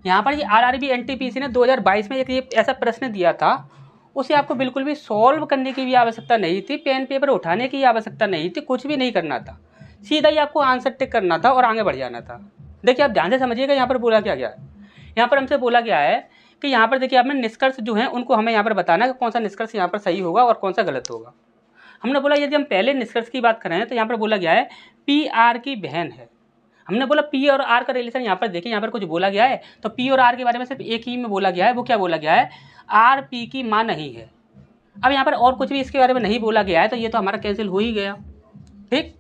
यहाँ पर ये आरआरबी एनटीपीसी ने 2022 में एक ये ऐसा प्रश्न दिया था, उसे आपको बिल्कुल भी सॉल्व करने की भी आवश्यकता नहीं थी, पेन पेपर उठाने की आवश्यकता नहीं थी, कुछ भी नहीं करना था, सीधा ही आपको आंसर टिक करना था और आगे बढ़ जाना था। देखिए आप ध्यान से समझिएगा, यहाँ पर बोला क्या गया है। यहाँ पर हमसे बोला गया है कि यहाँ पर देखिए आपने निष्कर्ष जो है उनको हमें यहाँ पर बताना है कि कौन सा निष्कर्ष यहाँ पर सही होगा और कौन सा गलत होगा। हमने बोला यदि हम पहले निष्कर्ष की बात करें तो यहाँ पर बोला गया है पी आर की बहन है। हमने बोला पी और आर का रिलेशन यहाँ पर देखिए, यहाँ पर कुछ बोला गया है तो पी और आर के बारे में सिर्फ एक ही में बोला गया है, वो क्या बोला गया है, आर पी की माँ नहीं है। अब यहाँ पर और कुछ भी इसके बारे में नहीं बोला गया है तो ये तो हमारा कैंसिल हो ही गया। ठीक,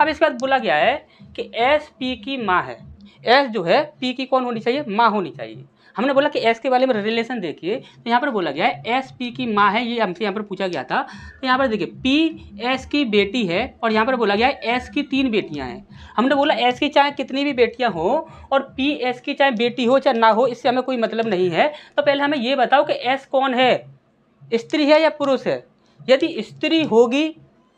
अब इसके बाद बोला गया है कि एस पी की माँ है। एस जो है पी की कौन होनी चाहिए, माँ होनी चाहिए। हमने बोला कि एस के बारे में रिलेशन देखिए तो यहाँ पर बोला गया है एस पी की माँ है, ये हमसे यहाँ पर पूछा गया था। तो यहाँ पर देखिए पी एस की बेटी है और यहाँ पर बोला गया है एस की 3 बेटियाँ हैं। हमने बोला एस की चाहे कितनी भी बेटियाँ हो और पी एस की चाहे बेटी हो चाहे ना हो, इससे हमें कोई मतलब नहीं है। तो पहले हमें ये बताओ कि एस कौन है, स्त्री है या पुरुष है। यदि स्त्री होगी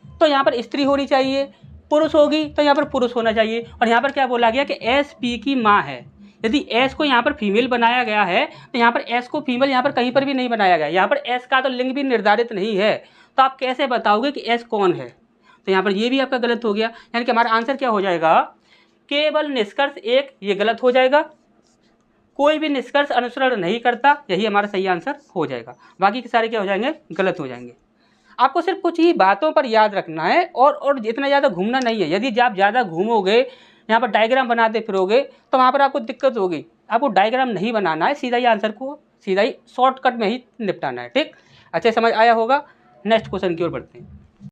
तो यहाँ पर स्त्री होनी चाहिए, पुरुष होगी तो यहाँ पर पुरुष होना चाहिए। और यहाँ पर क्या बोला गया कि एस पी की माँ है। यदि एस को यहाँ पर फीमेल बनाया गया है तो यहाँ पर एस को फीमेल यहाँ पर कहीं पर भी नहीं बनाया गया। यहाँ पर एस का तो लिंग भी निर्धारित नहीं है, तो आप कैसे बताओगे कि एस कौन है। तो यहाँ पर ये भी आपका गलत हो गया, यानी कि हमारा आंसर क्या हो जाएगा, केवल निष्कर्ष एक, ये गलत हो जाएगा। कोई भी निष्कर्ष अनुसरण नहीं करता, यही हमारा सही आंसर हो जाएगा। बाकी के सारे क्या हो जाएंगे, गलत हो जाएंगे। आपको सिर्फ कुछ ही बातों पर याद रखना है और इतना ज़्यादा घूमना नहीं है। यदि आप ज़्यादा घूमोगे, यहाँ पर डायग्राम बनाते फिरोगे तो वहाँ पर आपको दिक्कत होगी। आपको डायग्राम नहीं बनाना है, सीधा ही आंसर को सीधा ही शॉर्टकट में ही निपटाना है। ठीक, अच्छे समझ आया होगा। नेक्स्ट क्वेश्चन की ओर बढ़ते हैं।